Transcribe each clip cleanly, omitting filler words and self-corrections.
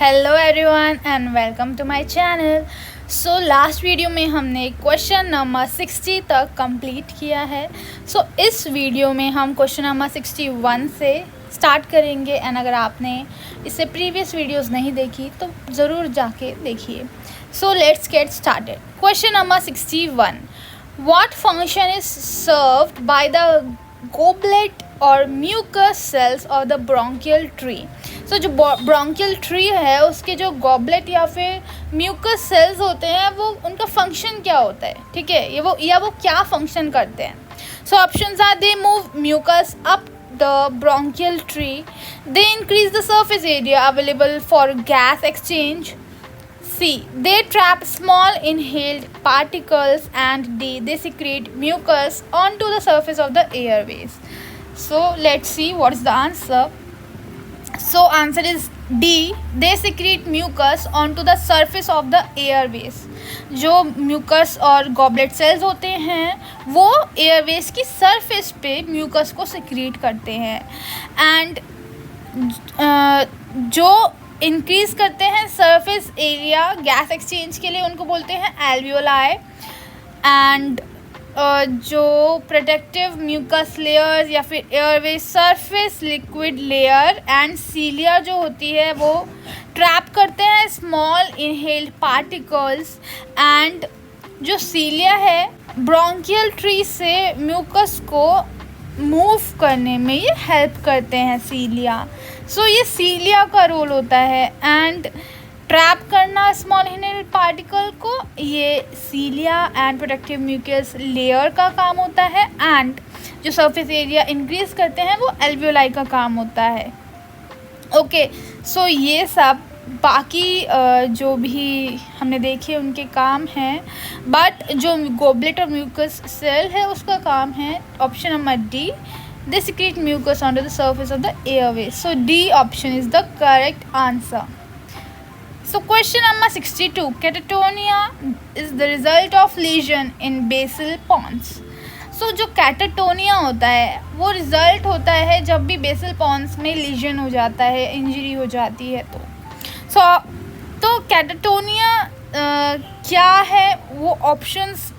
Hello everyone and welcome to my channel. So last video में हमने question number 60 तक complete किया है। इस वीडियो में हम क्वेश्चन नंबर 61 से स्टार्ट करेंगे एंड अगर आपने इससे प्रीवियस वीडियोस नहीं देखी तो ज़रूर जाके देखिए। So let's get started. Question number 61, what function is served by the goblet और mucus cells of the bronchial tree. जो ब्रोंकियल ट्री है उसके जो गॉबलेट या फिर म्यूकस सेल्स होते हैं वो उनका फंक्शन क्या होता है, ठीक है, वो क्या फंक्शन करते हैं। Options are they move mucus up the bronchial tree, they increase the surface area available for gas exchange, C. They trap small inhaled particles, and D. They secrete mucus onto the surface of the airways. So let's see what is the answer. So answer is D. They secrete mucus onto the surface of the airways. जो mucus और goblet cells होते हैं वो airways की surface पे mucus को secrete करते हैं and जो इंक्रीज़ करते हैं सरफेस एरिया गैस एक्सचेंज के लिए उनको बोलते हैं एल्वियोलाई एंड जो प्रोटेक्टिव म्यूकस लेयर्स या फिर airway surface liquid layer and cilia जो होती है वो ट्रैप करते हैं स्मॉल इनहेल्ड पार्टिकल्स एंड जो सीलिया है ब्रोंकियल ट्री से म्यूकस को मूव करने में ये हेल्प करते हैं सीलिया। ये सीलिया का रोल होता है एंड ट्रैप करना स्मॉल इनहेल्ड पार्टिकल को ये cilia and protective mucus layer का काम होता है एंड जो सरफेस एरिया इंक्रीज करते हैं वो एल्वियोलाई का काम होता है। ओके, ये सब बाकी जो भी हमने देखे उनके काम हैं, बट जो गोबलेट और म्यूकस सेल है उसका काम है option number D, they secrete mucus onto the surface of the airway. So D option is the correct answer. Question number 62, catatonia is the result of lesion in basal pons. जो catatonia होता है वो result होता है जब भी basal Pond's में legion हो जाता है, इंजरी हो जाती है तो कैटाटोनिया क्या है वो ऑप्शंस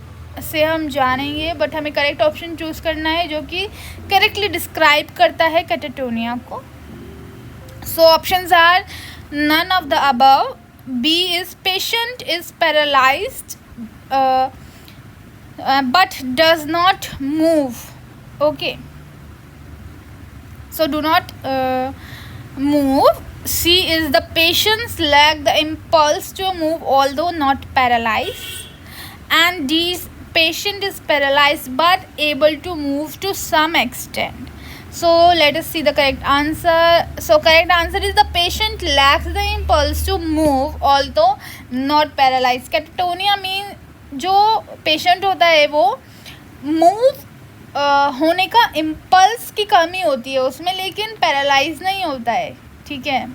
से हम जानेंगे, बट हमें करेक्ट ऑप्शन चूज़ करना है जो कि करेक्टली डिस्क्राइब करता है कैटाटोनिया को। Options are none of the above, B is patient is paralysed but does not move, okay, do not move, C is the patients lack the impulse to move although not paralyzed, and D is patient is paralyzed but able to move to some extent. Let us see the correct answer. Correct answer is the patient lacks the impulse to move although not paralyzed. Catatonia mean जो patient होता है वो move होने का impulse की कमी होती है उसमें, लेकिन paralyzed नहीं होता है, ठीक है।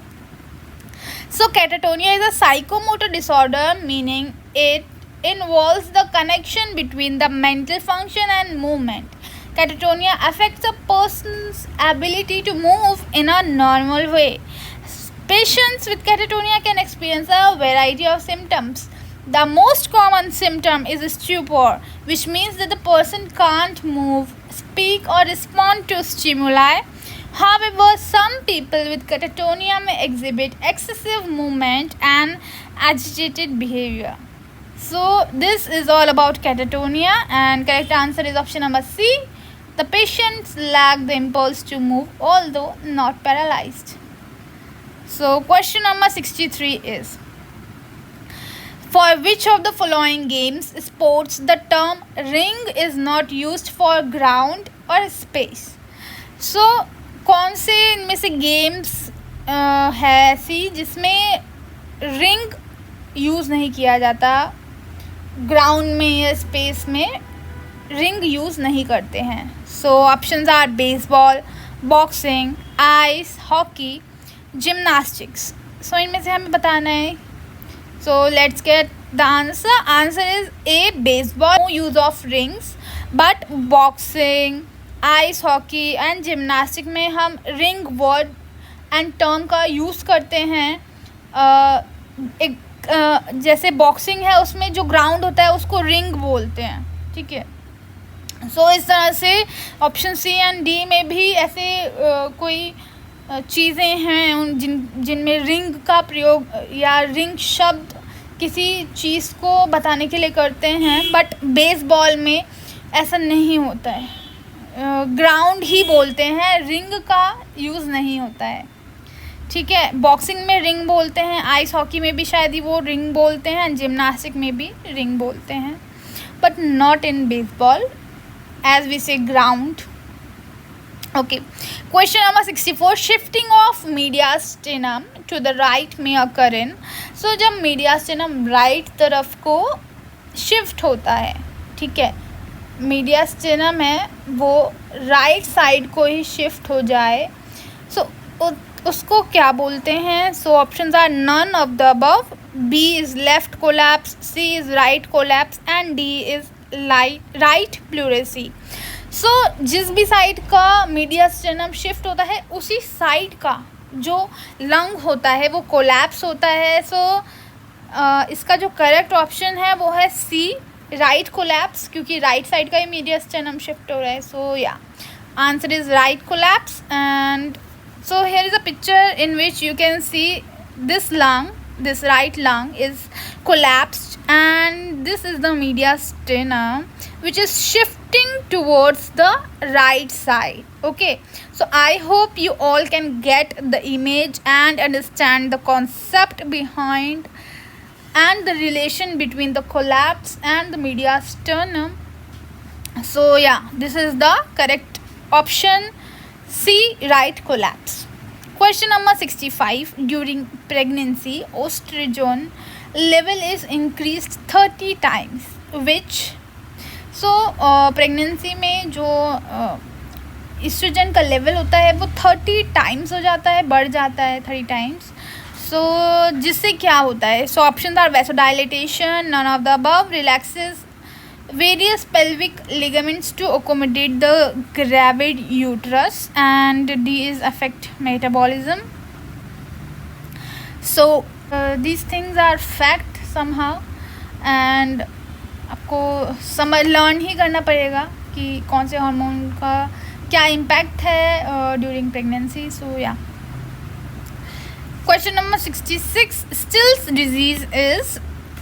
Catatonia is a psychomotor disorder, meaning it involves the connection between the mental function and movement. Catatonia affects a person's ability to move in a normal way. Patients with catatonia can experience a variety of symptoms. The most common symptom is stupor, which means that the person can't move, speak or respond to stimuli. However, some people with catatonia may exhibit excessive movement and agitated behavior. This is all about catatonia and correct answer is option number C. The patients lack the impulse to move although not paralyzed. Question number 63 is, for which of the following games sports the term ring is not used for ground or space? कौन से इनमें से games है ऐसी जिसमें ring use नहीं किया जाता, ग्राउंड में या स्पेस में रिंग यूज़ नहीं करते हैं। Options are baseball, boxing, ice hockey, gymnastics. इनमें से हमें बताना है। Let's get the answer. Answer is A baseball, no use of rings, but boxing, ice hockey and gymnastic में हम रिंग वर्ड एंड टर्म का यूज़ करते हैं एक जैसे बॉक्सिंग है उसमें जो ग्राउंड होता है उसको रिंग बोलते हैं, ठीक है। सो इस तरह से ऑप्शन सी एंड डी में भी ऐसे कोई चीज़ें हैं जिनमें रिंग का प्रयोग या रिंग शब्द किसी चीज़ को बताने के लिए करते हैं, बट बेसबॉल में ऐसा नहीं होता है, ग्राउंड ही बोलते हैं, रिंग का यूज़ नहीं होता है, ठीक है। बॉक्सिंग में रिंग बोलते हैं, आइस हॉकी में भी शायद ही वो रिंग बोलते हैं, जिम्नास्टिक में भी रिंग बोलते हैं, but not in baseball as we say ground. Okay, question number 64. Shifting of mediastinum to the right may occur in, so जब mediastinum right तरफ को shift होता है, ठीक है, mediastinum है वो right side को ही shift हो जाए, so उसको क्या बोलते हैं? So options are none of the above, B is left collapse, C is right collapse and D is right pleurisy. So जिस भी साइड का मीडियास्टेनम शिफ्ट होता है उसी साइड का जो लंग होता है वो कोलैप्स होता है। सो इसका जो करेक्ट ऑप्शन है वो है सी, राइट कोलैप्स, क्योंकि राइट साइड का ही मीडियास्टेनम शिफ्ट हो रहा है। सो या answer is right collapse. And so here is a picture in which you can see this lung, this right lung is collapsed and this is the mediastinum which is shifting towards the right side. Okay, so I hope you all can get the image and understand the concept behind and the relation between the collapse and the mediastinum. So yeah, this is the correct option C, right collapse. Question number 65. During pregnancy, estrogen level is increased 30 times. Which? So pregnancy में जो estrogen का level होता है वो 30 times हो जाता है, बढ़ जाता है 30 times. So जिससे क्या होता है? So options are vasodilatation, none of the above, relaxes various pelvic ligaments to accommodate the gravid uterus, and D is affect metabolism. So these things are fact somehow, and आपको learn ही करना पड़ेगा कि कौन से हार्मोन का क्या impact है during pregnancy. So या question number 66. Still's disease is,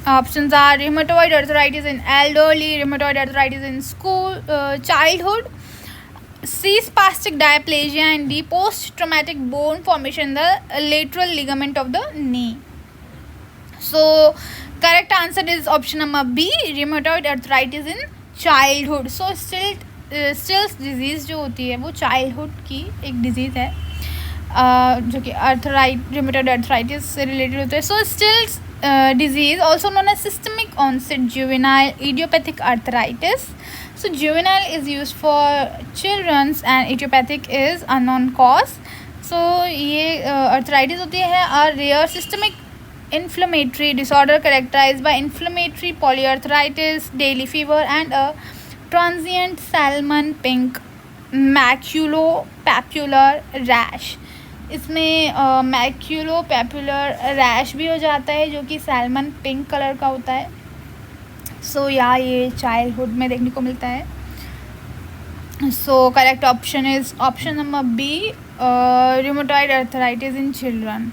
options are rheumatoid arthritis in elderly, rheumatoid arthritis in childhood, C spastic diplegia, and D post traumatic bone formation in the lateral ligament of the knee. So correct answer is option number B, rheumatoid arthritis in childhood. So Still's disease जो होती है वो childhood की एक disease है जो कि rheumatoid arthritis से related होता है. So Still's disease, also known as systemic onset juvenile idiopathic arthritis. So juvenile is used for children's and idiopathic is unknown cause. So ये arthritis होती है a rare systemic inflammatory disorder characterized by inflammatory polyarthritis, daily fever, and a transient salmon pink maculopapular rash. इसमें मैक्यूलोपैपुलर rash भी हो जाता है जो कि सैल्मन पिंक कलर का होता है. सो या ये चाइल्डहुड में देखने को मिलता है. So correct option is option number B, rheumatoid arthritis in children.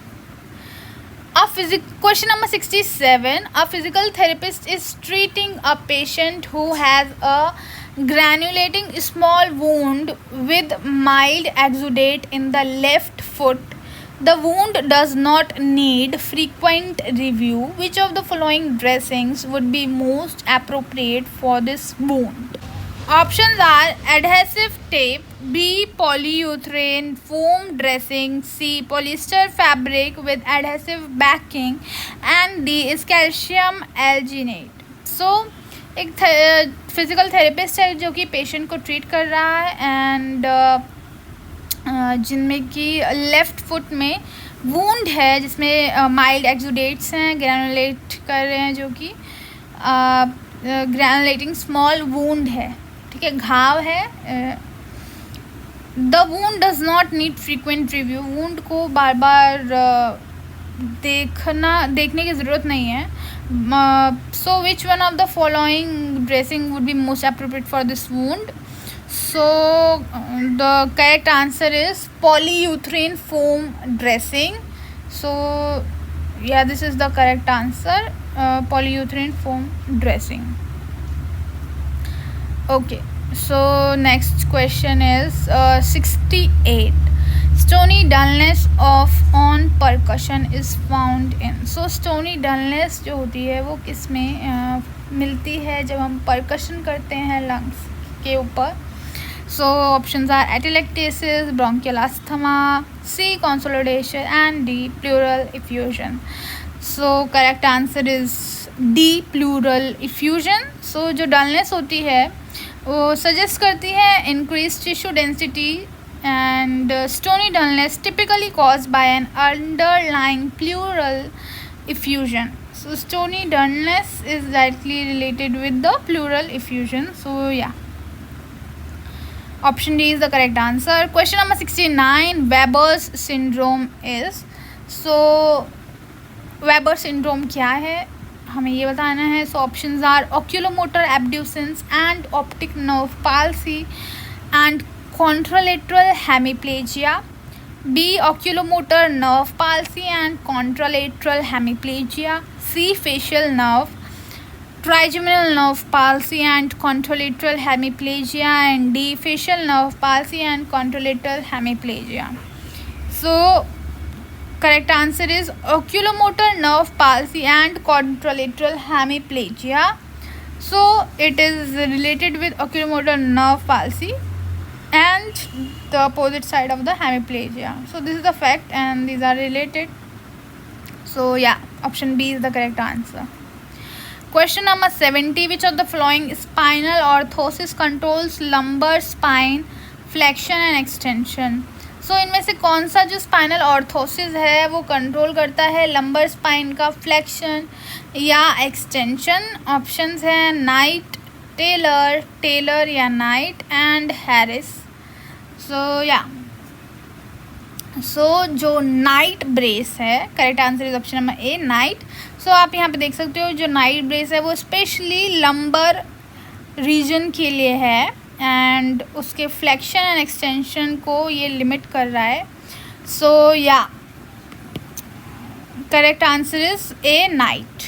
Question number 67. A physical therapist is treating a patient who has a granulating small wound with mild exudate in the left foot. The wound does not need frequent review. Which of the following dressings would be most appropriate for this wound? Options are adhesive tape, B polyurethane foam dressing, C polyester fabric with adhesive backing, and D is calcium alginate. So एक physical therapist है जो कि patient को treat कर रहा है and जिनमें कि लेफ़्ट फुट में वूंड है जिसमें माइल्ड एक्सुडेट्स हैं, ग्रैनुलेट कर रहे हैं जो कि ग्रैनुलेटिंग स्मॉल वूंड है, ठीक है, घाव है. The wound does not need frequent review. Wound को बार बार देखने की ज़रूरत नहीं है. So which one of the following dressing would be most appropriate for this wound? So the correct answer is polyurethane foam dressing. So yeah, this is the correct answer, polyurethane foam dressing. Okay, so next question is 68. Stony dullness of on percussion is found in. So stony dullness जो होती है वो किस में मिलती है जब हम percussion करते हैं lungs के ऊपर. So options are atelectasis, bronchial asthma, C consolidation and D pleural effusion. So correct answer is D pleural effusion. So जो dullness होती है वो suggest करती है increased tissue density and stony dullness typically caused by an underlying pleural effusion. So stony dullness is directly related with the pleural effusion. So yeah, option D is the correct answer. Question number 69. Weber's syndrome is. So Weber syndrome क्या है हमें ये बताना है. So options are oculomotor abducens and optic nerve palsy and contralateral hemiplegia. B oculomotor nerve palsy and contralateral hemiplegia. C facial nerve, trigeminal nerve palsy and contralateral hemiplegia, and D facial nerve palsy and contralateral hemiplegia. So correct answer is oculomotor nerve palsy and contralateral hemiplegia. So it is related with oculomotor nerve palsy and the opposite side of the hemiplegia. So this is the fact and these are related. So yeah, option B is the correct answer. Question number 70. Which of the following spinal orthosis controls lumbar spine flexion and extension? So इनमें से कौन सा जो spinal orthosis है वो control करता है lumbar spine का फ्लेक्शन या एक्सटेंशन? ऑप्शंस हैं नाइट, टेलर या नाइट एंड हैरिस. सो या जो नाइट ब्रेस है, correct answer is option number A, Knight. So आप यहाँ पे देख सकते हो जो नाइट ब्रेस है वो स्पेशली लंबर रीजन के लिए है एंड उसके फ्लेक्शन एंड एक्सटेंशन को ये लिमिट कर रहा है. सो या correct answer is A, Knight.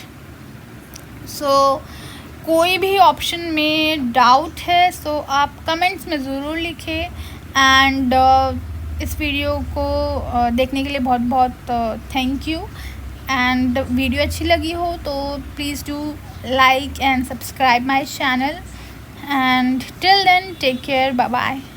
So कोई भी ऑप्शन में डाउट है सो आप कमेंट्स में ज़रूर लिखें एंड इस वीडियो को देखने के लिए बहुत बहुत थैंक यू. एंड वीडियो अच्छी लगी हो तो please do like and subscribe my channel, and till then take care, bye bye.